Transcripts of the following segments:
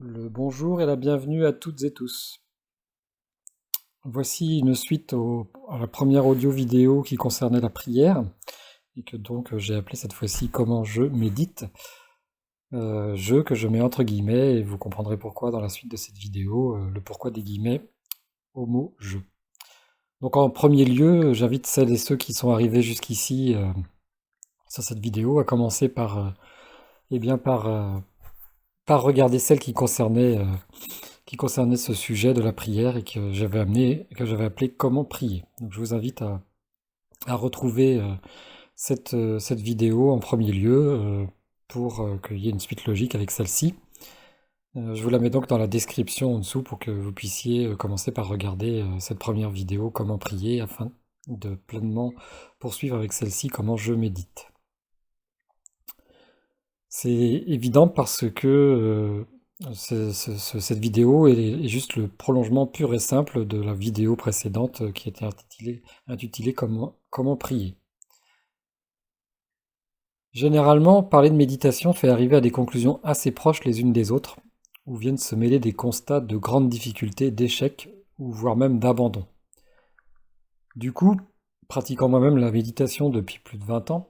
Le bonjour et la bienvenue à toutes et tous. Voici une suite à la première audio-vidéo qui concernait la prière et que donc j'ai appelé cette fois-ci Comment je médite. Je que je mets entre guillemets et vous comprendrez pourquoi dans la suite de cette vidéo, le pourquoi des guillemets au mot je. Donc en premier lieu, j'invite celles et ceux qui sont arrivés jusqu'ici sur cette vidéo à commencer eh bien par regarder celle qui concernait ce sujet de la prière et que j'avais appelé Comment prier. Donc je vous invite à retrouver cette vidéo en premier lieu pour qu'il y ait une suite logique avec celle-ci. Je vous la mets donc dans la description en dessous pour que vous puissiez commencer par regarder cette première vidéo Comment prier afin de pleinement poursuivre avec celle-ci Comment je médite. C'est évident parce que cette vidéo est juste le prolongement pur et simple de la vidéo précédente qui était intitulée Comment prier. Généralement, parler de méditation fait arriver à des conclusions assez proches les unes des autres, où viennent se mêler des constats de grandes difficultés, d'échecs, ou voire même d'abandon. Du coup, pratiquant moi-même la méditation depuis plus de 20 ans,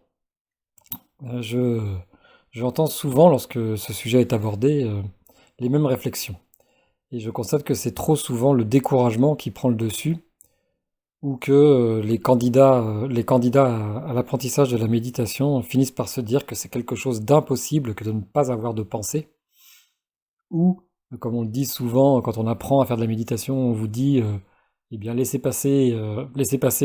j'entends souvent, lorsque ce sujet est abordé, les mêmes réflexions. Et je constate que c'est trop souvent le découragement qui prend le dessus, ou que les candidats à l'apprentissage de la méditation finissent par se dire que c'est quelque chose d'impossible que de ne pas avoir de pensée, ou, comme on le dit souvent quand on apprend à faire de la méditation, on vous dit, eh bien laissez passer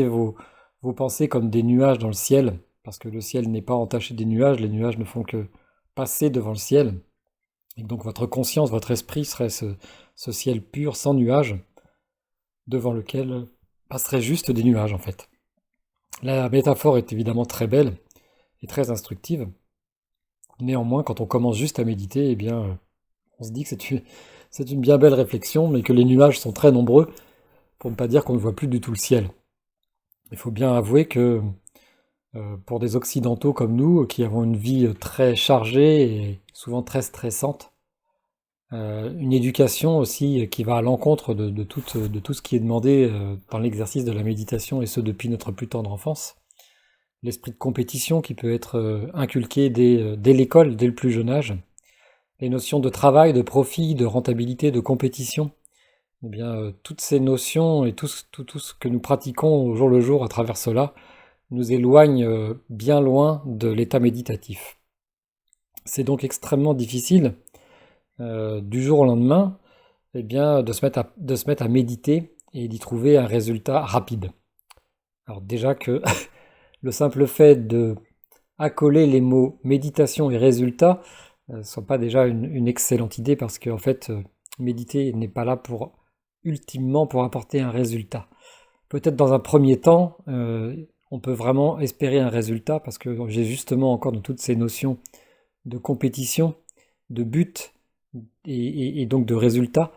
vos pensées comme des nuages dans le ciel, parce que le ciel n'est pas entaché des nuages, les nuages ne font que passer devant le ciel, et donc votre conscience, votre esprit serait ce ciel pur, sans nuages, devant lequel passerait juste des nuages en fait. La métaphore est évidemment très belle et très instructive. Néanmoins, quand on commence juste à méditer, eh bien, on se dit que c'est une bien belle réflexion, mais que les nuages sont très nombreux, pour ne pas dire qu'on ne voit plus du tout le ciel. Il faut bien avouer que pour des Occidentaux comme nous, qui avons une vie très chargée et souvent très stressante, une éducation aussi qui va à l'encontre de tout ce qui est demandé dans l'exercice de la méditation, et ce depuis notre plus tendre enfance. L'esprit de compétition qui peut être inculqué dès l'école, dès le plus jeune âge. Les notions de travail, de profit, de rentabilité, de compétition. Eh bien, toutes ces notions et tout ce que nous pratiquons au jour le jour à travers cela nous éloignent bien loin de l'état méditatif. C'est donc extrêmement difficile du jour au lendemain, eh bien, de se mettre à méditer et d'y trouver un résultat rapide. Alors déjà que le simple fait de accoler les mots méditation et résultat ne sont pas déjà une excellente idée, parce qu'en fait, méditer n'est pas là ultimement pour apporter un résultat. Peut-être dans un premier temps, on peut vraiment espérer un résultat, parce que j'ai justement encore dans toutes ces notions de compétition, de but et donc de résultat.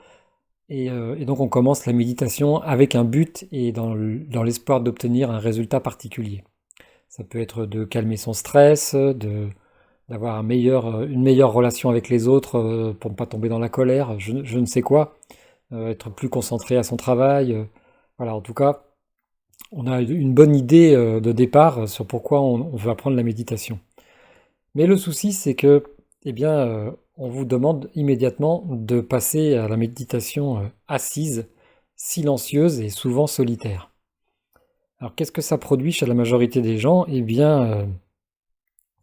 Et donc on commence la méditation avec un but et dans l'espoir d'obtenir un résultat particulier. Ça peut être de calmer son stress, d'avoir une meilleure relation avec les autres pour ne pas tomber dans la colère, je ne sais quoi, être plus concentré à son travail. Voilà, en tout cas, on a une bonne idée de départ sur pourquoi on veut apprendre la méditation. Mais le souci, c'est que, eh bien, on vous demande immédiatement de passer à la méditation assise, silencieuse et souvent solitaire. Alors, qu'est-ce que ça produit chez la majorité des gens? Eh bien,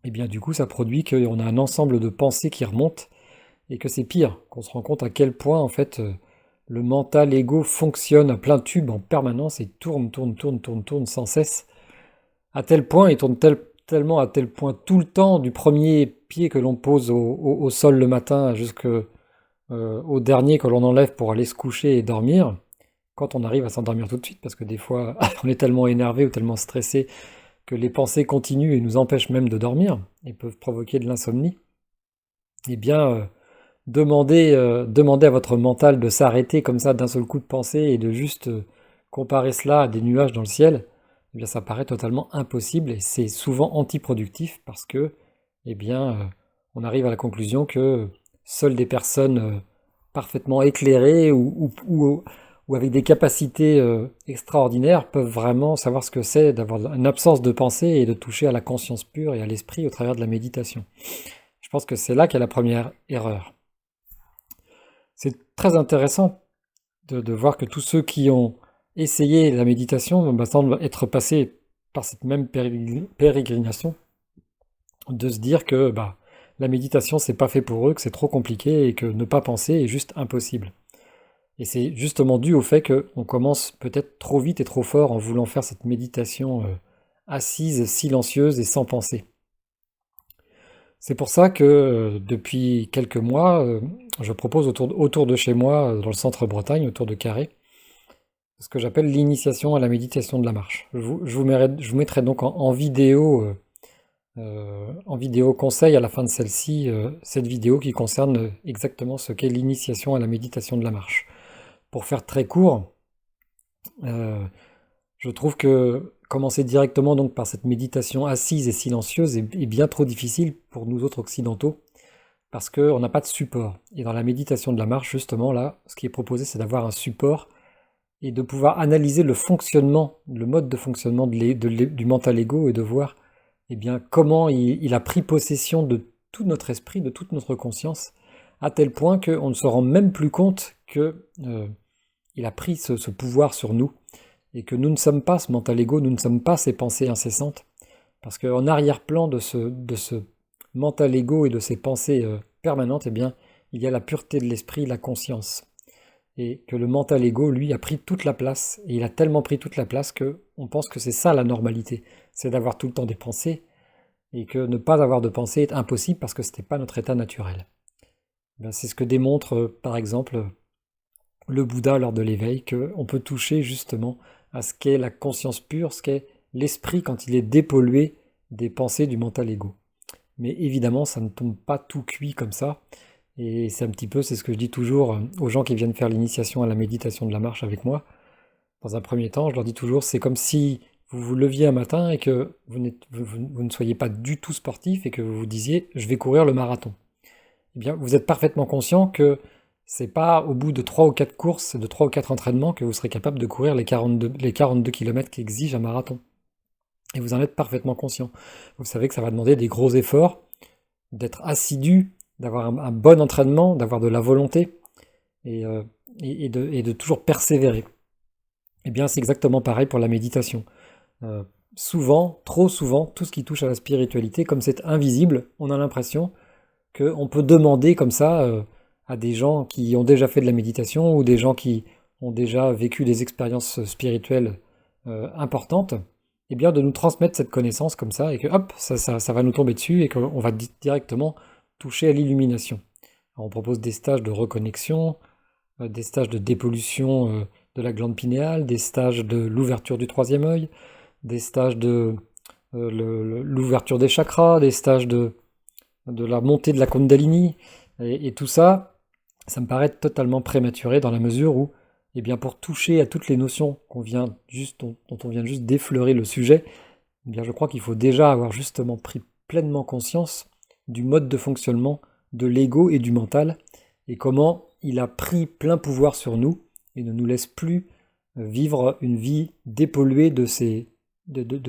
du coup, ça produit qu'on a un ensemble de pensées qui remontent, et que c'est pire, qu'on se rend compte à quel point, en fait, le mental, l'ego fonctionne à plein tube en permanence et tourne sans cesse, à tel point, et tourne tellement à tel point tout le temps, du premier pied que l'on pose au sol le matin jusqu'au dernier que l'on enlève pour aller se coucher et dormir, quand on arrive à s'endormir tout de suite, parce que des fois, on est tellement énervé ou tellement stressé que les pensées continuent et nous empêchent même de dormir, et peuvent provoquer de l'insomnie. Eh bien, demandez à votre mental de s'arrêter comme ça d'un seul coup de pensée et de juste comparer cela à des nuages dans le ciel. Eh bien, ça paraît totalement impossible, et c'est souvent antiproductif, parce que, eh bien, on arrive à la conclusion que seules des personnes parfaitement éclairés ou avec des capacités extraordinaires peuvent vraiment savoir ce que c'est d'avoir une absence de pensée et de toucher à la conscience pure et à l'esprit au travers de la méditation. Je pense que c'est là qu'est la première erreur. C'est très intéressant de voir que tous ceux qui ont essayé la méditation semblent être passés par cette même pérégrination, de se dire que la méditation c'est pas fait pour eux, que c'est trop compliqué et que ne pas penser est juste impossible. Et c'est justement dû au fait qu'on commence peut-être trop vite et trop fort en voulant faire cette méditation assise, silencieuse et sans pensée. C'est pour ça que depuis quelques mois, je propose autour de chez moi, dans le centre Bretagne, autour de Carré, ce que j'appelle l'initiation à la méditation de la marche. Je vous mettrai donc en vidéo conseil à la fin de celle-ci, cette vidéo qui concerne exactement ce qu'est l'initiation à la méditation de la marche. Pour faire très court, je trouve que commencer directement donc par cette méditation assise et silencieuse est bien trop difficile pour nous autres occidentaux, parce qu'on n'a pas de support. Et dans la méditation de la marche, justement, là, ce qui est proposé, c'est d'avoir un support et de pouvoir analyser le fonctionnement, le mode de fonctionnement du mental ego et de voir comment il a pris possession de tout notre esprit, de toute notre conscience, à tel point qu'on ne se rend même plus compte qu'il a pris ce pouvoir sur nous et que nous ne sommes pas ce mental ego, nous ne sommes pas ces pensées incessantes, parce qu'en arrière-plan de ce mental ego et de ces pensées permanentes, il y a la pureté de l'esprit, la conscience. Et que le mental ego, lui, a pris toute la place, et il a tellement pris toute la place qu'on pense que c'est ça la normalité, c'est d'avoir tout le temps des pensées, et que ne pas avoir de pensée est impossible parce que ce n'est pas notre état naturel. C'est ce que démontre, par exemple, le Bouddha lors de l'éveil, qu'on peut toucher justement à ce qu'est la conscience pure, ce qu'est l'esprit quand il est dépollué des pensées du mental ego. Mais évidemment, ça ne tombe pas tout cuit comme ça, et c'est ce que je dis toujours aux gens qui viennent faire l'initiation à la méditation de la marche avec moi. Dans un premier temps, je leur dis toujours, c'est comme si vous vous leviez un matin et que vous ne soyez pas du tout sportif et que vous vous disiez, je vais courir le marathon. Eh bien, vous êtes parfaitement conscient que c'est pas au bout de 3 ou 4 courses, de 3 ou 4 entraînements que vous serez capable de courir les 42 km qu'exige un marathon. Et vous en êtes parfaitement conscient. Vous savez que ça va demander des gros efforts, d'être assidu, d'avoir un bon entraînement, d'avoir de la volonté et de toujours persévérer. Eh bien, c'est exactement pareil pour la méditation. Souvent, trop souvent, tout ce qui touche à la spiritualité, comme c'est invisible, on a l'impression qu'on peut demander comme ça à des gens qui ont déjà fait de la méditation ou des gens qui ont déjà vécu des expériences spirituelles importantes, eh bien de nous transmettre cette connaissance comme ça et que hop, ça va nous tomber dessus et qu'on va directement toucher à l'illumination. On propose des stages de reconnexion, des stages de dépollution de la glande pinéale, des stages de l'ouverture du troisième œil, des stages de l'ouverture des chakras, des stages de la montée de la Kundalini, et tout ça, ça me paraît totalement prématuré dans la mesure où, pour toucher à toutes les notions dont on vient juste d'effleurer le sujet, je crois qu'il faut déjà avoir justement pris pleinement conscience du mode de fonctionnement de l'ego et du mental, et comment il a pris plein pouvoir sur nous et ne nous laisse plus vivre une vie dépolluée de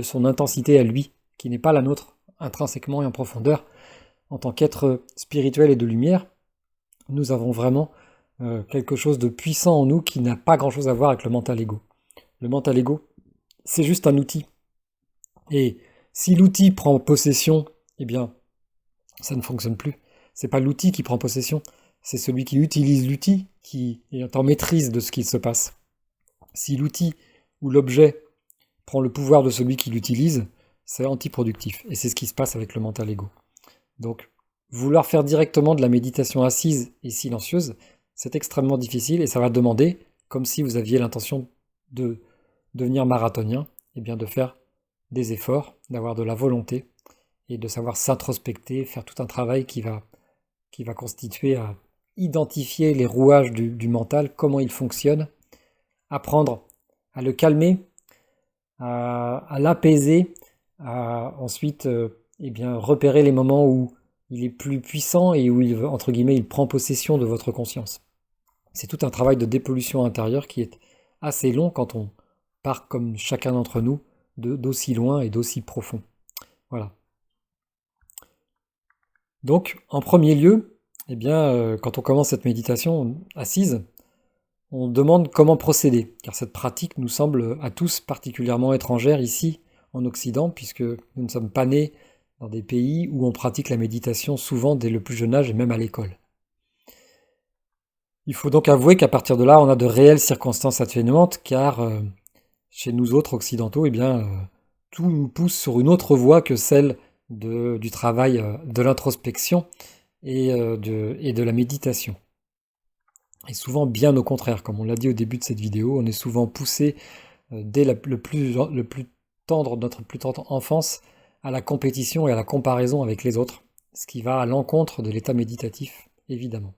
son intensité à lui, qui n'est pas la nôtre, intrinsèquement et en profondeur. En tant qu'être spirituel et de lumière, nous avons vraiment quelque chose de puissant en nous qui n'a pas grand-chose à voir avec le mental ego. Le mental ego, c'est juste un outil. Et si l'outil prend possession, ça ne fonctionne plus. C'est pas l'outil qui prend possession, c'est celui qui utilise l'outil qui est en maîtrise de ce qui se passe. Si l'outil ou l'objet prend le pouvoir de celui qui l'utilise, c'est antiproductif. Et c'est ce qui se passe avec le mental ego. Donc, vouloir faire directement de la méditation assise et silencieuse, c'est extrêmement difficile et ça va demander, comme si vous aviez l'intention de devenir marathonien, de faire des efforts, d'avoir de la volonté et de savoir s'introspecter, faire tout un travail qui va constituer à identifier les rouages du mental, comment il fonctionne, apprendre à le calmer, à l'apaiser, à ensuite repérer les moments où il est plus puissant et où entre guillemets, il prend possession de votre conscience. C'est tout un travail de dépollution intérieure qui est assez long quand on part, comme chacun d'entre nous, d'aussi loin et d'aussi profond. Voilà. Donc, en premier lieu, eh bien, quand on commence cette méditation assise, on demande comment procéder, car cette pratique nous semble à tous particulièrement étrangère ici en Occident, puisque nous ne sommes pas nés dans des pays où on pratique la méditation souvent dès le plus jeune âge et même à l'école. Il faut donc avouer qu'à partir de là, on a de réelles circonstances atténuantes, car chez nous autres occidentaux, eh bien, tout nous pousse sur une autre voie que celle du travail de l'introspection et de la méditation. Et souvent bien au contraire, comme on l'a dit au début de cette vidéo, on est souvent poussé dès le plus tendre, notre plus tendre enfance à la compétition et à la comparaison avec les autres, ce qui va à l'encontre de l'état méditatif, évidemment.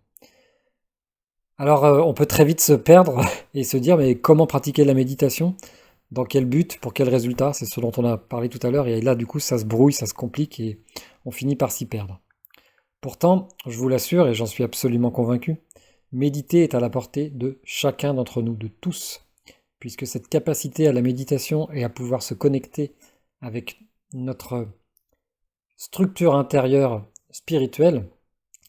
Alors on peut très vite se perdre et se dire mais comment pratiquer la méditation? Dans quel but? Pour quel résultat? C'est ce dont on a parlé tout à l'heure et là du coup ça se brouille, ça se complique et on finit par s'y perdre. Pourtant, je vous l'assure et j'en suis absolument convaincu, méditer est à la portée de chacun d'entre nous, de tous, puisque cette capacité à la méditation et à pouvoir se connecter avec notre structure intérieure spirituelle,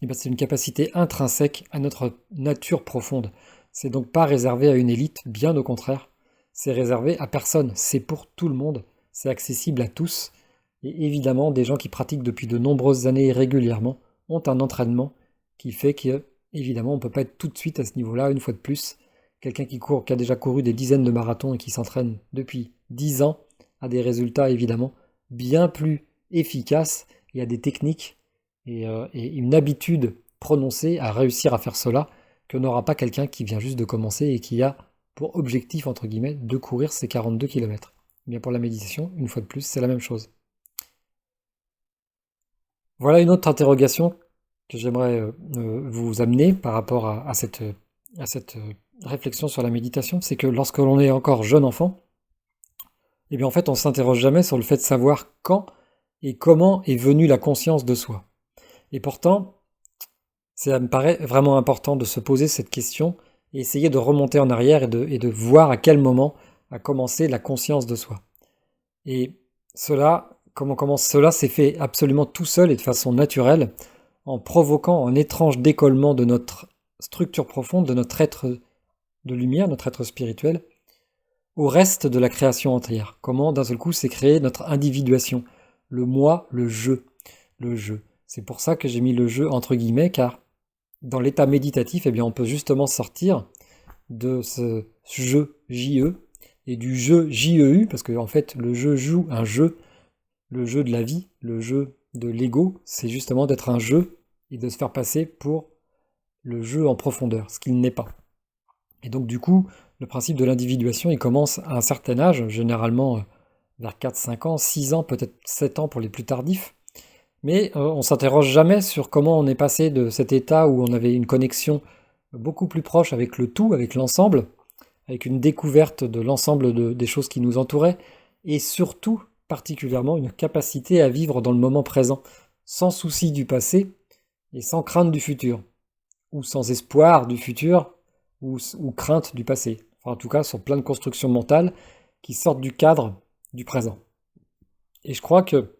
eh bien, c'est une capacité intrinsèque à notre nature profonde. C'est donc pas réservé à une élite, bien au contraire. C'est réservé à personne, c'est pour tout le monde, c'est accessible à tous. Et évidemment, des gens qui pratiquent depuis de nombreuses années régulièrement ont un entraînement qui fait que, évidemment, on ne peut pas être tout de suite à ce niveau-là, une fois de plus. Quelqu'un qui a déjà couru des dizaines de marathons et qui s'entraîne depuis 10 ans a des résultats, évidemment, bien plus efficaces et a des techniques et une habitude prononcée à réussir à faire cela que n'aura pas quelqu'un qui vient juste de commencer et qui a pour objectif, entre guillemets, de courir ses 42 km. Bien pour la méditation, une fois de plus, c'est la même chose. Voilà une autre interrogation que j'aimerais vous amener par rapport à cette réflexion sur la méditation, c'est que lorsque l'on est encore jeune enfant, eh bien en fait on ne s'interroge jamais sur le fait de savoir quand et comment est venue la conscience de soi. Et pourtant, ça me paraît vraiment important de se poser cette question et essayer de remonter en arrière et de voir à quel moment a commencé la conscience de soi. Et comment cela s'est fait absolument tout seul et de façon naturelle, en provoquant un étrange décollement de notre structure profonde, de notre être de lumière, notre être spirituel, au reste de la création entière. Comment d'un seul coup s'est créée notre individuation, le moi, le je, le je. C'est pour ça que j'ai mis le jeu entre guillemets, car dans l'état méditatif, eh bien, on peut justement sortir de ce jeu JE et du jeu JEU, parce que en fait, le jeu joue un jeu, le jeu de la vie, le jeu de l'ego, c'est justement d'être un jeu et de se faire passer pour le jeu en profondeur, ce qu'il n'est pas. Et donc du coup, le principe de l'individuation, il commence à un certain âge, généralement vers 4, 5 ans, 6 ans, peut-être 7 ans pour les plus tardifs, mais on s'interroge jamais sur comment on est passé de cet état où on avait une connexion beaucoup plus proche avec le tout, avec l'ensemble, avec une découverte de l'ensemble des choses qui nous entouraient, et surtout, particulièrement, une capacité à vivre dans le moment présent, sans souci du passé et sans crainte du futur, ou sans espoir du futur, ou crainte du passé. Enfin, en tout cas, sur plein de constructions mentales qui sortent du cadre du présent. Et je crois que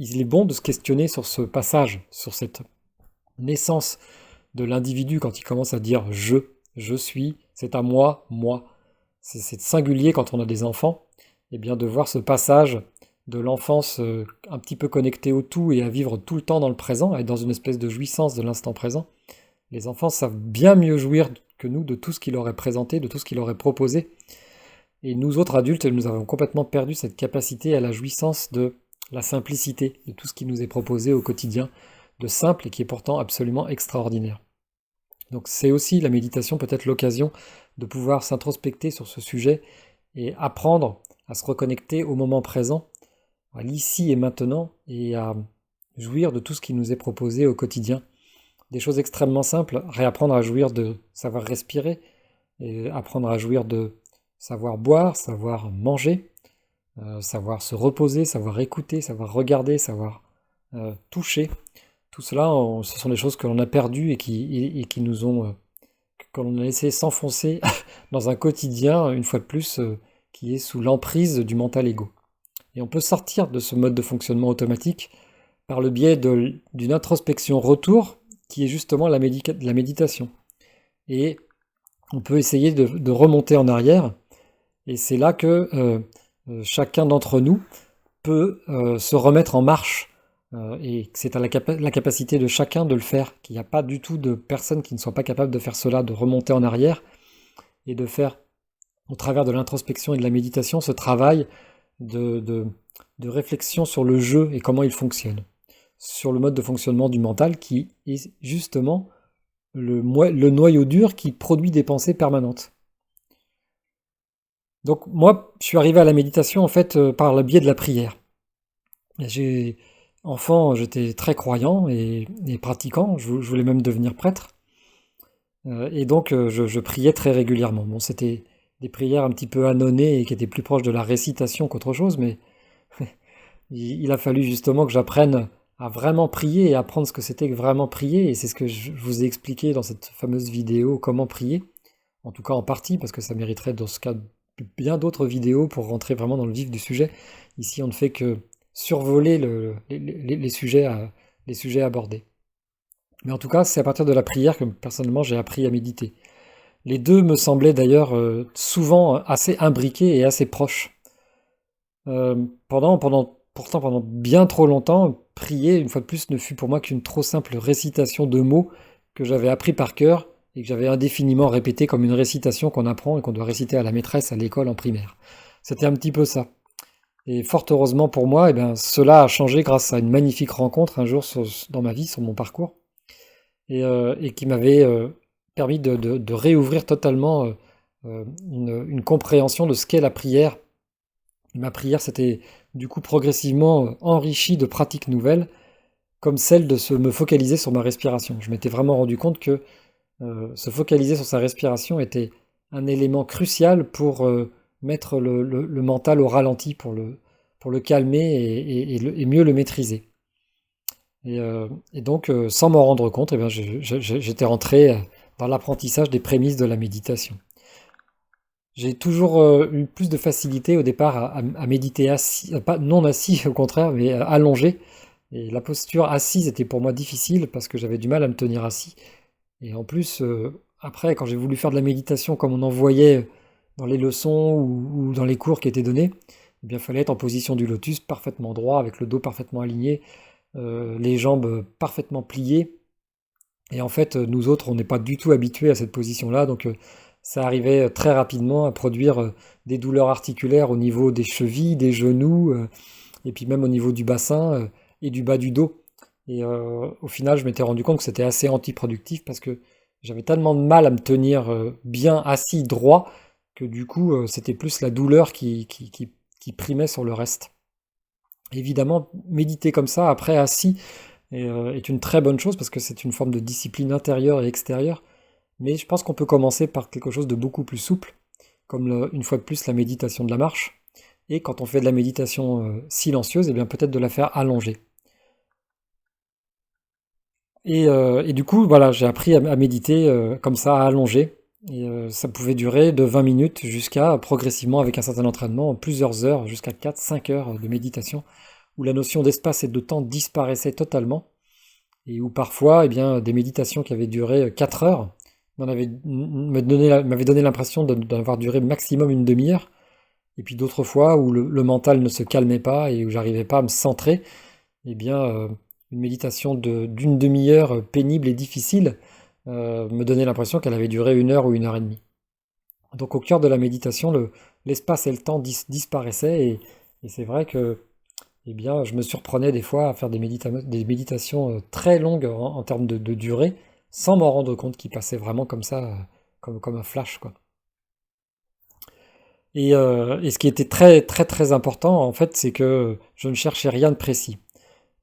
il est bon de se questionner sur ce passage, sur cette naissance de l'individu quand il commence à dire je suis, c'est à moi, moi. C'est singulier quand on a des enfants, et bien de voir ce passage de l'enfance un petit peu connectée au tout et à vivre tout le temps dans le présent, à être dans une espèce de jouissance de l'instant présent. Les enfants savent bien mieux jouir que nous de tout ce qu'il leur est présenté, de tout ce qu'il leur est proposé. Et nous autres adultes, nous avons complètement perdu cette capacité à la jouissance de la simplicité, de tout ce qui nous est proposé au quotidien, de simple et qui est pourtant absolument extraordinaire. Donc c'est aussi la méditation peut-être l'occasion de pouvoir s'introspecter sur ce sujet et apprendre à se reconnecter au moment présent, à l'ici et maintenant, et à jouir de tout ce qui nous est proposé au quotidien. Des choses extrêmement simples, réapprendre à jouir de savoir respirer, et apprendre à jouir de savoir boire, savoir manger, savoir se reposer, savoir écouter, savoir regarder, savoir toucher. Tout cela, ce sont des choses que l'on a perdues et qui nous ont, qu'on a laissé s'enfoncer dans un quotidien, une fois de plus, qui est sous l'emprise du mental ego. Et on peut sortir de ce mode de fonctionnement automatique par le biais d'une introspection retour, qui est justement la méditation. Et on peut essayer de remonter en arrière, et c'est là que chacun d'entre nous peut se remettre en marche, et que c'est à la capacité de chacun de le faire, qu'il n'y a pas du tout de personnes qui ne soient pas capables de faire cela, de remonter en arrière, et de faire, au travers de l'introspection et de la méditation, ce travail de, de, de réflexion sur le jeu et comment il fonctionne, sur le mode de fonctionnement du mental qui est justement le noyau dur qui produit des pensées permanentes. Donc moi, je suis arrivé à la méditation en fait par le biais de la prière. J'ai enfant, j'étais très croyant et pratiquant. Je voulais même devenir prêtre. Et donc je priais très régulièrement. Bon, c'était des prières un petit peu annonnées et qui étaient plus proches de la récitation qu'autre chose, mais il a fallu justement que j'apprenne à vraiment prier et apprendre ce que c'était que vraiment prier. Et c'est ce que je vous ai expliqué dans cette fameuse vidéo, comment prier. En tout cas en partie, parce que ça mériterait dans ce cas bien d'autres vidéos pour rentrer vraiment dans le vif du sujet. Ici, on ne fait que survoler les sujets abordés. Mais en tout cas, c'est à partir de la prière que personnellement j'ai appris à méditer. Les deux me semblaient d'ailleurs souvent assez imbriqués et assez proches. Pourtant, pendant bien trop longtemps, prier, une fois de plus, ne fut pour moi qu'une trop simple récitation de mots que j'avais appris par cœur et que j'avais indéfiniment répété comme une récitation qu'on apprend et qu'on doit réciter à la maîtresse à l'école en primaire. C'était un petit peu ça. Et fort heureusement pour moi, eh bien, cela a changé grâce à une magnifique rencontre un jour dans ma vie, sur mon parcours, et qui m'avait permis de réouvrir totalement une compréhension de ce qu'est la prière. Ma prière s'était du coup progressivement enrichie de pratiques nouvelles, comme celle de me focaliser sur ma respiration. Je m'étais vraiment rendu compte que se focaliser sur sa respiration était un élément crucial pour mettre le mental au ralenti, pour le calmer et mieux le maîtriser. Et donc, sans m'en rendre compte, eh bien, j'étais rentré dans l'apprentissage des prémices de la méditation. J'ai toujours eu plus de facilité au départ à méditer assis, pas non assis au contraire, mais allongé. Et la posture assise était pour moi difficile parce que j'avais du mal à me tenir assis. Et en plus, après, quand j'ai voulu faire de la méditation comme on en voyait dans les leçons ou dans les cours qui étaient donnés, eh bien, il fallait être en position du lotus, parfaitement droit, avec le dos parfaitement aligné, les jambes parfaitement pliées. Et en fait, nous autres, on n'est pas du tout habitués à cette position-là, donc ça arrivait très rapidement à produire des douleurs articulaires au niveau des chevilles, des genoux, et puis même au niveau du bassin et du bas du dos. Et au final, je m'étais rendu compte que c'était assez antiproductif parce que j'avais tellement de mal à me tenir bien assis droit que du coup, c'était plus la douleur qui primait sur le reste. Évidemment, méditer comme ça, après assis, est une très bonne chose parce que c'est une forme de discipline intérieure et extérieure. Mais je pense qu'on peut commencer par quelque chose de beaucoup plus souple, comme une fois de plus la méditation de la marche. Et quand on fait de la méditation silencieuse, eh bien peut-être de la faire allongée. Et du coup, voilà, j'ai appris à méditer comme ça, à allonger. Et ça pouvait durer de 20 minutes jusqu'à, progressivement, avec un certain entraînement, plusieurs heures, jusqu'à 4-5 heures de méditation, où la notion d'espace et de temps disparaissait totalement, et où parfois, eh bien, des méditations qui avaient duré 4 heures m'avaient donné l'impression d'avoir duré maximum une demi-heure, et puis d'autres fois où le mental ne se calmait pas et où j'arrivais pas à me centrer, eh bien, une méditation d'une demi-heure pénible et difficile me donnait l'impression qu'elle avait duré 1 heure ou 1 heure et demie. Donc au cœur de la méditation, l'espace et le temps disparaissaient et c'est vrai que eh bien, je me surprenais des fois à faire des méditations très longues en termes de durée, sans m'en rendre compte, qui passaient vraiment comme ça, comme un flash, quoi. Et ce qui était très très très important, en fait, c'est que je ne cherchais rien de précis.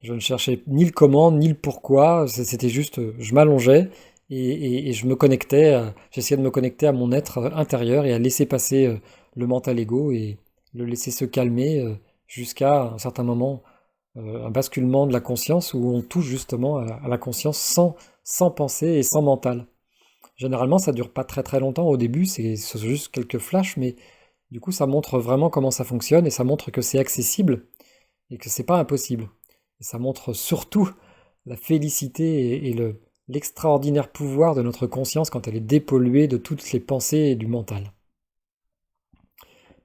Je ne cherchais ni le comment, ni le pourquoi, c'était juste, je m'allongeais et je me connectais, j'essayais de me connecter à mon être intérieur et à laisser passer le mental ego et le laisser se calmer jusqu'à un certain moment, un basculement de la conscience où on touche justement à la conscience sans pensée et sans mental. Généralement, ça dure pas très très longtemps au début, c'est juste quelques flashs, mais du coup, ça montre vraiment comment ça fonctionne et ça montre que c'est accessible et que c'est pas impossible. Et ça montre surtout la félicité et l'extraordinaire pouvoir de notre conscience quand elle est dépolluée de toutes les pensées et du mental.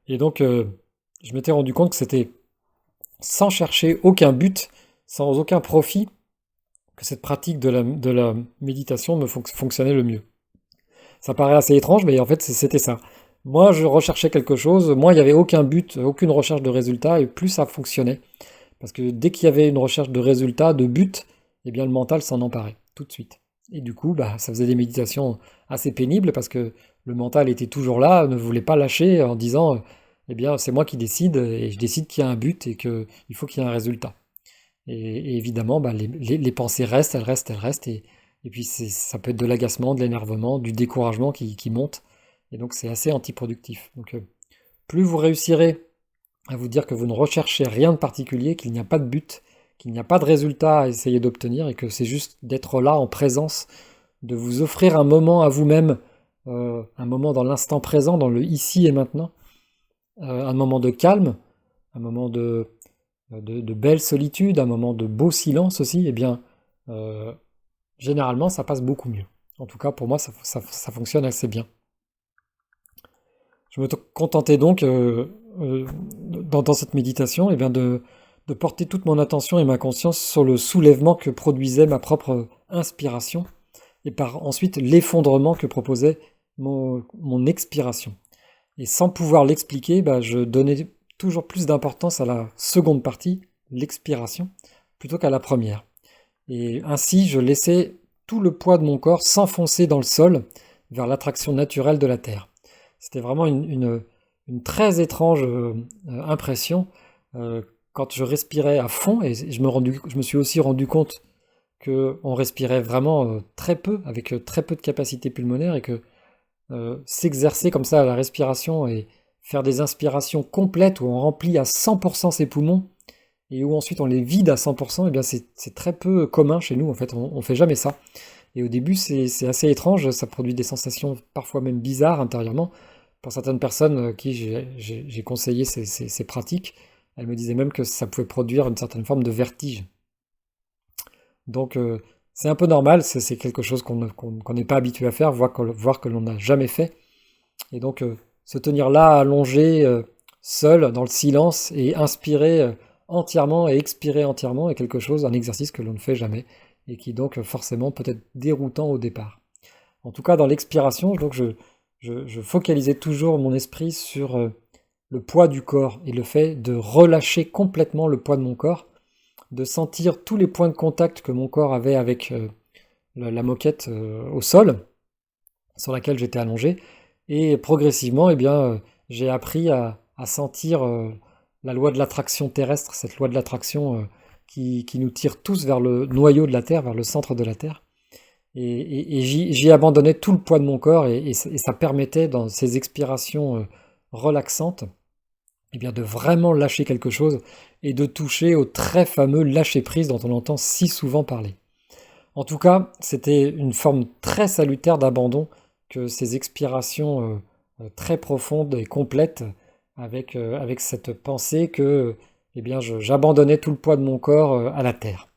Et donc, je m'étais rendu compte que c'était sans chercher aucun but, sans aucun profit, que cette pratique de la méditation fonctionnait le mieux. Ça paraît assez étrange, mais en fait, c'était ça. Moi, je recherchais quelque chose, moi, il n'y avait aucun but, aucune recherche de résultat, et plus ça fonctionnait. Parce que dès qu'il y avait une recherche de résultat, de but, eh bien, le mental s'en emparait, tout de suite. Et du coup, bah, ça faisait des méditations assez pénibles, parce que le mental était toujours là, ne voulait pas lâcher, en disant, eh bien, c'est moi qui décide, et je décide qu'il y a un but, et qu'il faut qu'il y ait un résultat. Et évidemment, bah, les pensées restent, elles restent, et puis ça peut être de l'agacement, de l'énervement, du découragement qui monte, et donc c'est assez antiproductif. Donc plus vous réussirez à vous dire que vous ne recherchez rien de particulier, qu'il n'y a pas de but, qu'il n'y a pas de résultat à essayer d'obtenir, et que c'est juste d'être là en présence, de vous offrir un moment à vous-même, un moment dans l'instant présent, dans le ici et maintenant, un moment de calme, un moment de belle solitude, un moment de beau silence aussi, eh bien, euh, généralement, ça passe beaucoup mieux. En tout cas, pour moi, ça fonctionne assez bien. Je me contentais donc, dans cette méditation, eh bien de porter toute mon attention et ma conscience sur le soulèvement que produisait ma propre inspiration, et par ensuite l'effondrement que proposait mon expiration. Et sans pouvoir l'expliquer, bah, je donnais toujours plus d'importance à la seconde partie, l'expiration, plutôt qu'à la première. Et ainsi, je laissais tout le poids de mon corps s'enfoncer dans le sol vers l'attraction naturelle de la Terre. C'était vraiment une très étrange impression quand je respirais à fond, et je me suis aussi rendu compte qu'on respirait vraiment très peu, avec très peu de capacité pulmonaire, et que s'exercer comme ça à la respiration et faire des inspirations complètes où on remplit à 100% ses poumons et où ensuite on les vide à 100%, eh bien c'est très peu commun chez nous, en fait, on fait jamais ça. Et au début, c'est assez étrange, ça produit des sensations parfois même bizarres intérieurement. Pour certaines personnes qui j'ai conseillé ces pratiques, elles me disaient même que ça pouvait produire une certaine forme de vertige. Donc c'est un peu normal, c'est quelque chose qu'on n'est pas habitué à faire, voire que l'on n'a jamais fait. Et donc se tenir là, allongé, seul, dans le silence, et inspirer entièrement et expirer entièrement est quelque chose, un exercice que l'on ne fait jamais, et qui donc forcément peut être déroutant au départ. En tout cas, dans l'expiration, donc je focalisais toujours mon esprit sur le poids du corps et le fait de relâcher complètement le poids de mon corps, de sentir tous les points de contact que mon corps avait avec la moquette au sol, sur laquelle j'étais allongé, et progressivement, eh bien, j'ai appris à sentir la loi de l'attraction terrestre, cette loi de l'attraction qui nous tire tous vers le noyau de la Terre, vers le centre de la Terre. Et j'y abandonnais tout le poids de mon corps, et ça permettait, dans ces expirations relaxantes, eh bien, de vraiment lâcher quelque chose et de toucher au très fameux lâcher-prise dont on entend si souvent parler. En tout cas, c'était une forme très salutaire d'abandon que ces expirations très profondes et complètes, avec cette pensée que eh bien, j'abandonnais tout le poids de mon corps à la terre.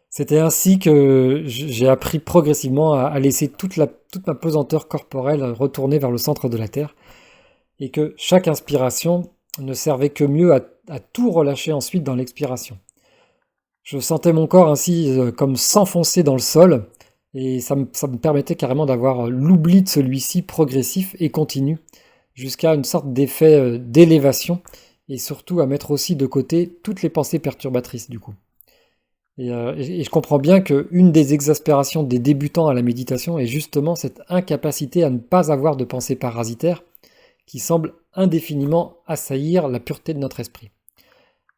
C'était ainsi que j'ai appris progressivement à laisser toute ma pesanteur corporelle retourner vers le centre de la terre, et que chaque inspiration ne servait que mieux à tout relâcher ensuite dans l'expiration. Je sentais mon corps ainsi comme s'enfoncer dans le sol, et ça me permettait carrément d'avoir l'oubli de celui-ci progressif et continu, jusqu'à une sorte d'effet d'élévation, et surtout à mettre aussi de côté toutes les pensées perturbatrices du coup. Et je comprends bien qu'une des exaspérations des débutants à la méditation est justement cette incapacité à ne pas avoir de pensées parasitaires qui semblent indéfiniment assaillir la pureté de notre esprit.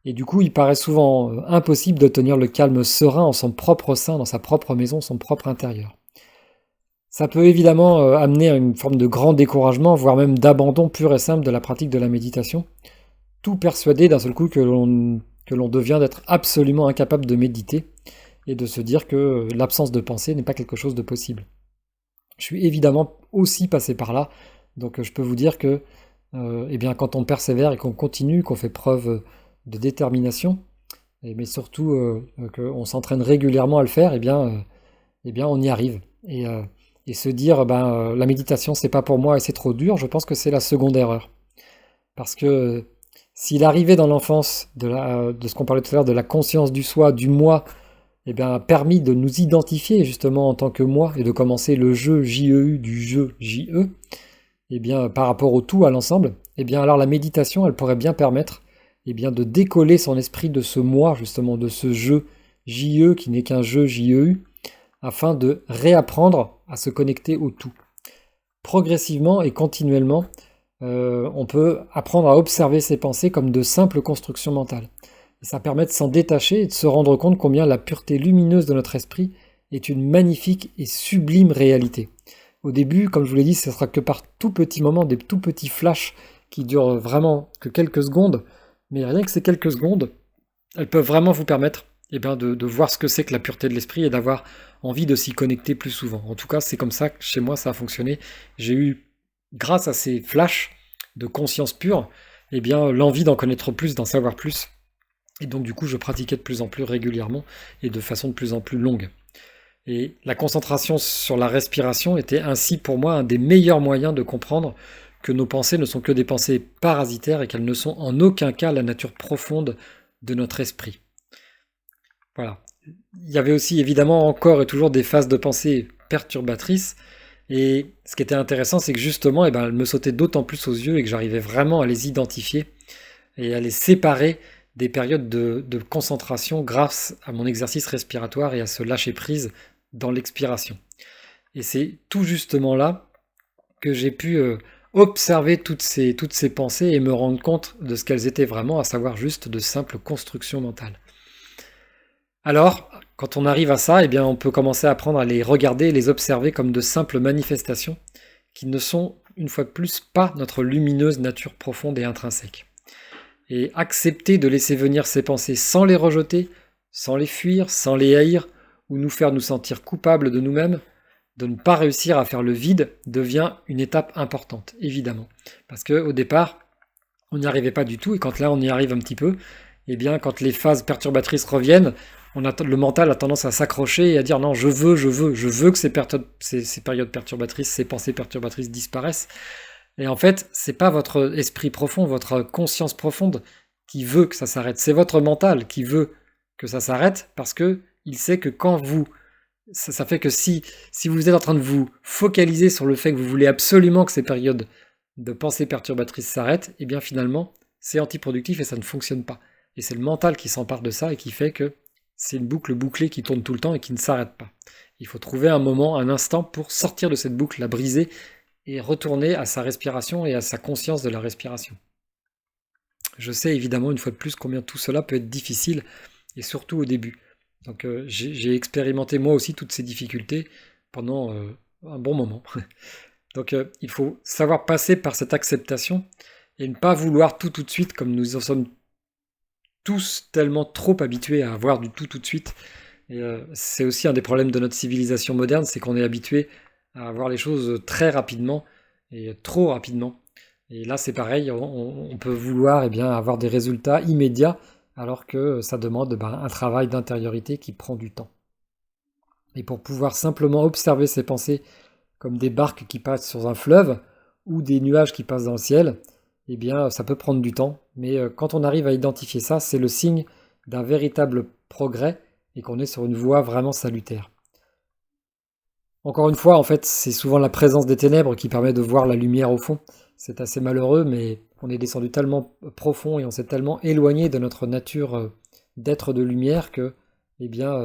Et du coup, il paraît souvent impossible de tenir le calme serein en son propre sein, dans sa propre maison, son propre intérieur. Ça peut évidemment amener à une forme de grand découragement, voire même d'abandon pur et simple de la pratique de la méditation, tout persuadé d'un seul coup que l'on devient d'être absolument incapable de méditer, et de se dire que l'absence de pensée n'est pas quelque chose de possible. Je suis évidemment aussi passé par là, donc je peux vous dire que eh bien, quand on persévère et qu'on continue, qu'on fait preuve de détermination, mais surtout qu'on s'entraîne régulièrement à le faire, eh bien on y arrive. Et se dire, la méditation, c'est pas pour moi et c'est trop dur, je pense que c'est la seconde erreur. Parce que s'il arrivait dans l'enfance de ce qu'on parlait tout à l'heure, de la conscience du soi, du moi, eh bien, a permis de nous identifier justement en tant que moi et de commencer le jeu JEU du jeu JE, eh bien, par rapport au tout, à l'ensemble, eh bien, alors la méditation, elle pourrait bien permettre eh bien, de décoller son esprit de ce moi, justement, de ce jeu JE qui n'est qu'un jeu JEU, afin de réapprendre à se connecter au tout. Progressivement et continuellement, on peut apprendre à observer ses pensées comme de simples constructions mentales. Et ça permet de s'en détacher et de se rendre compte combien la pureté lumineuse de notre esprit est une magnifique et sublime réalité. Au début, comme je vous l'ai dit, ce sera que par tout petits moments, des tout petits flashs qui durent vraiment que quelques secondes, mais rien que ces quelques secondes, elles peuvent vraiment vous permettre de voir ce que c'est que la pureté de l'esprit et d'avoir envie de s'y connecter plus souvent. En tout cas, c'est comme ça que chez moi ça a fonctionné. J'ai eu, grâce à ces flashs de conscience pure, l'envie d'en connaître plus, d'en savoir plus. Et donc du coup, je pratiquais de plus en plus régulièrement et de façon de plus en plus longue. Et la concentration sur la respiration était ainsi pour moi un des meilleurs moyens de comprendre que nos pensées ne sont que des pensées parasitaires et qu'elles ne sont en aucun cas la nature profonde de notre esprit. Voilà. Il y avait aussi évidemment encore et toujours des phases de pensée perturbatrices. Et ce qui était intéressant, c'est que justement, elles me sautaient d'autant plus aux yeux et que j'arrivais vraiment à les identifier et à les séparer des périodes de concentration grâce à mon exercice respiratoire et à ce lâcher-prise dans l'expiration. Et c'est tout justement là que j'ai pu observer toutes ces pensées et me rendre compte de ce qu'elles étaient vraiment, à savoir juste de simples constructions mentales. Alors, quand on arrive à ça, on peut commencer à apprendre à les regarder et les observer comme de simples manifestations qui ne sont, une fois de plus, pas notre lumineuse nature profonde et intrinsèque. Et accepter de laisser venir ces pensées sans les rejeter, sans les fuir, sans les haïr, ou nous faire nous sentir coupables de nous-mêmes, de ne pas réussir à faire le vide, devient une étape importante, évidemment. Parce qu'au départ, on n'y arrivait pas du tout, et quand là on y arrive un petit peu, quand les phases perturbatrices reviennent, le mental a tendance à s'accrocher et à dire non, je veux que ces périodes perturbatrices, ces pensées perturbatrices disparaissent. Et en fait, c'est pas votre esprit profond, votre conscience profonde qui veut que ça s'arrête. C'est votre mental qui veut que ça s'arrête parce que il sait que quand ça fait que si vous êtes en train de vous focaliser sur le fait que vous voulez absolument que ces périodes de pensées perturbatrices s'arrêtent, finalement, c'est antiproductif et ça ne fonctionne pas. Et c'est le mental qui s'empare de ça et qui fait que c'est une boucle bouclée qui tourne tout le temps et qui ne s'arrête pas. Il faut trouver un moment, un instant pour sortir de cette boucle, la briser et retourner à sa respiration et à sa conscience de la respiration. Je sais évidemment une fois de plus combien tout cela peut être difficile, et surtout au début. Donc j'ai expérimenté moi aussi toutes ces difficultés pendant un bon moment. Donc il faut savoir passer par cette acceptation et ne pas vouloir tout de suite, comme nous en sommes tous tellement trop habitués à avoir du tout de suite. Et c'est aussi un des problèmes de notre civilisation moderne, c'est qu'on est habitué à avoir les choses très rapidement et trop rapidement. Et là c'est pareil, on peut vouloir avoir des résultats immédiats alors que ça demande un travail d'intériorité qui prend du temps. Et pour pouvoir simplement observer ces pensées comme des barques qui passent sur un fleuve ou des nuages qui passent dans le ciel, ça peut prendre du temps. Mais quand on arrive à identifier ça, c'est le signe d'un véritable progrès et qu'on est sur une voie vraiment salutaire. Encore une fois, en fait, c'est souvent la présence des ténèbres qui permet de voir la lumière au fond. C'est assez malheureux, mais on est descendu tellement profond et on s'est tellement éloigné de notre nature d'être de lumière que,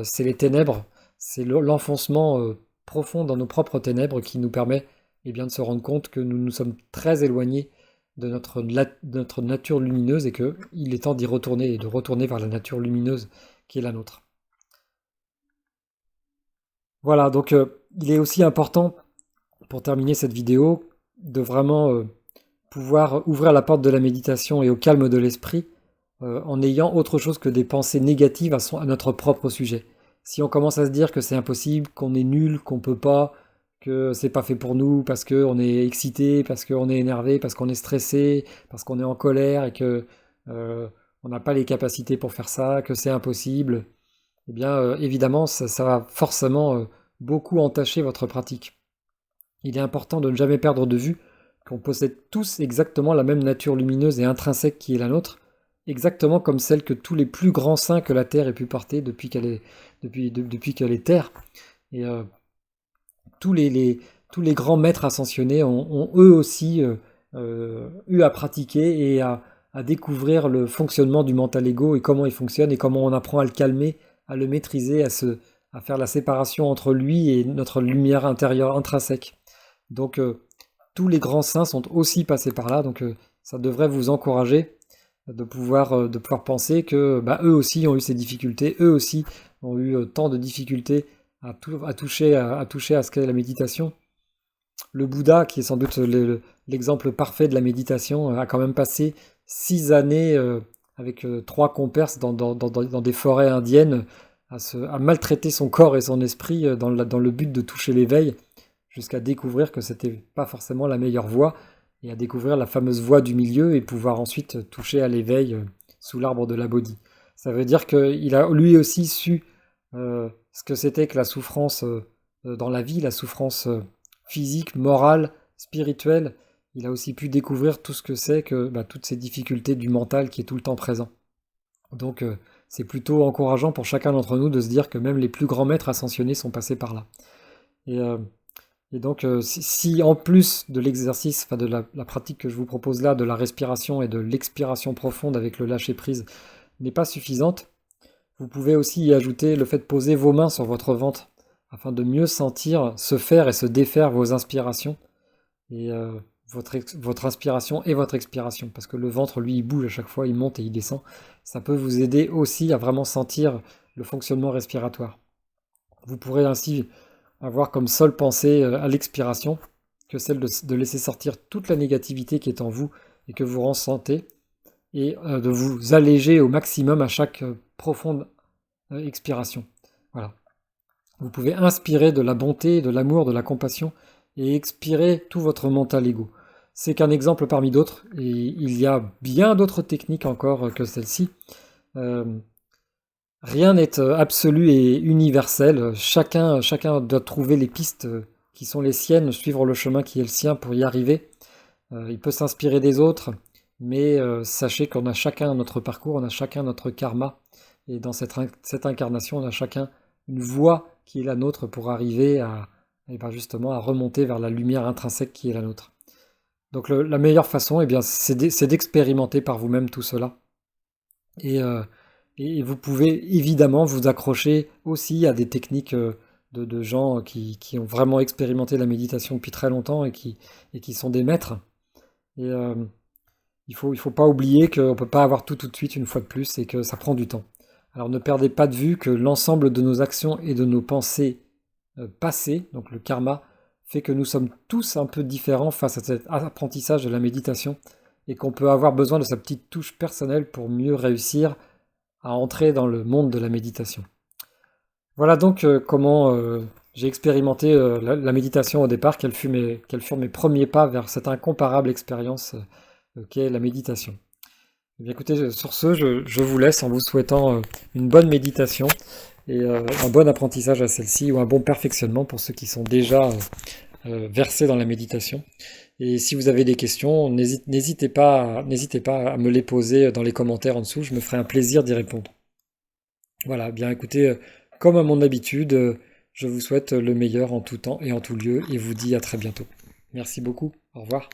c'est les ténèbres, c'est l'enfoncement profond dans nos propres ténèbres qui nous permet de se rendre compte que nous nous sommes très éloignés de notre nature lumineuse et qu'il est temps d'y retourner et de retourner vers la nature lumineuse qui est la nôtre. Voilà, donc il est aussi important, pour terminer cette vidéo, de vraiment pouvoir ouvrir la porte de la méditation et au calme de l'esprit en ayant autre chose que des pensées négatives à notre propre sujet. Si on commence à se dire que c'est impossible, qu'on est nul, qu'on peut pas, que c'est pas fait pour nous parce qu'on est excité, parce qu'on est énervé, parce qu'on est stressé, parce qu'on est en colère et que on n'a pas les capacités pour faire ça, que c'est impossible, eh bien évidemment ça va forcément beaucoup entacher votre pratique. Il est important de ne jamais perdre de vue qu'on possède tous exactement la même nature lumineuse et intrinsèque qui est la nôtre, exactement comme celle que tous les plus grands saints que la Terre ait pu porter depuis qu'elle est Terre. Et tous tous les grands maîtres ascensionnés ont eux aussi eu à pratiquer et à découvrir le fonctionnement du mental ego et comment il fonctionne et comment on apprend à le calmer, à le maîtriser, à faire la séparation entre lui et notre lumière intérieure intrinsèque. Donc tous les grands saints sont aussi passés par là, donc ça devrait vous encourager de pouvoir penser que bah, eux aussi ont eu ces difficultés, eux aussi ont eu tant de difficultés à toucher à ce qu'est la méditation. Le Bouddha, qui est sans doute l'exemple parfait de la méditation, a quand même passé 6 années avec 3 compères dans des forêts indiennes à maltraiter son corps et son esprit dans le but de toucher l'éveil, jusqu'à découvrir que c'était pas forcément la meilleure voie, et à découvrir la fameuse voie du milieu et pouvoir ensuite toucher à l'éveil sous l'arbre de la Bodhi. Ça veut dire qu'il a lui aussi su ce que c'était que la souffrance dans la vie, la souffrance physique, morale, spirituelle. Il a aussi pu découvrir tout ce que c'est que bah, toutes ces difficultés du mental qui est tout le temps présent. Donc c'est plutôt encourageant pour chacun d'entre nous de se dire que même les plus grands maîtres ascensionnés sont passés par là. Et, euh, et donc si en plus de l'exercice, enfin de la pratique que je vous propose là, de la respiration et de l'expiration profonde avec le lâcher-prise n'est pas suffisante, vous pouvez aussi y ajouter le fait de poser vos mains sur votre ventre afin de mieux sentir se faire et se défaire vos inspirations et votre inspiration et votre expiration, parce que le ventre, lui, il bouge à chaque fois, il monte et il descend. Ça peut vous aider aussi à vraiment sentir le fonctionnement respiratoire. Vous pourrez ainsi avoir comme seule pensée à l'expiration que celle de laisser sortir toute la négativité qui est en vous et que vous ressentez, et de vous alléger au maximum à chaque profonde expiration. Voilà. Vous pouvez inspirer de la bonté, de l'amour, de la compassion et expirer tout votre mental ego. C'est qu'un exemple parmi d'autres, et il y a bien d'autres techniques encore que celle-ci. Euh, Rien n'est absolu et universel. Chacun doit trouver les pistes qui sont les siennes, suivre le chemin qui est le sien pour y arriver. Il peut s'inspirer des autres, mais sachez qu'on a chacun notre parcours, on a chacun notre karma. Et dans cette incarnation, on a chacun une voie qui est la nôtre pour arriver et ben justement, à remonter vers la lumière intrinsèque qui est la nôtre. Donc la meilleure façon, eh bien, c'est d'expérimenter par vous-même tout cela. Et, euh, et vous pouvez évidemment vous accrocher aussi à des techniques de gens qui ont vraiment expérimenté la méditation depuis très longtemps et qui sont des maîtres. Et il faut pas oublier qu'on ne peut pas avoir tout de suite une fois de plus et que ça prend du temps. Alors ne perdez pas de vue que l'ensemble de nos actions et de nos pensées passées, donc le karma, fait que nous sommes tous un peu différents face à cet apprentissage de la méditation et qu'on peut avoir besoin de sa petite touche personnelle pour mieux réussir à entrer dans le monde de la méditation. Voilà donc comment j'ai expérimenté la méditation au départ, quels furent mes premiers pas vers cette incomparable expérience qu'est la méditation. Eh bien, écoutez, sur ce, je vous laisse en vous souhaitant une bonne méditation et un bon apprentissage à celle-ci ou un bon perfectionnement pour ceux qui sont déjà versés dans la méditation. Et si vous avez des questions, n'hésitez pas à me les poser dans les commentaires en dessous, je me ferai un plaisir d'y répondre. Voilà, bien écoutez, comme à mon habitude, je vous souhaite le meilleur en tout temps et en tout lieu et vous dis à très bientôt. Merci beaucoup, au revoir.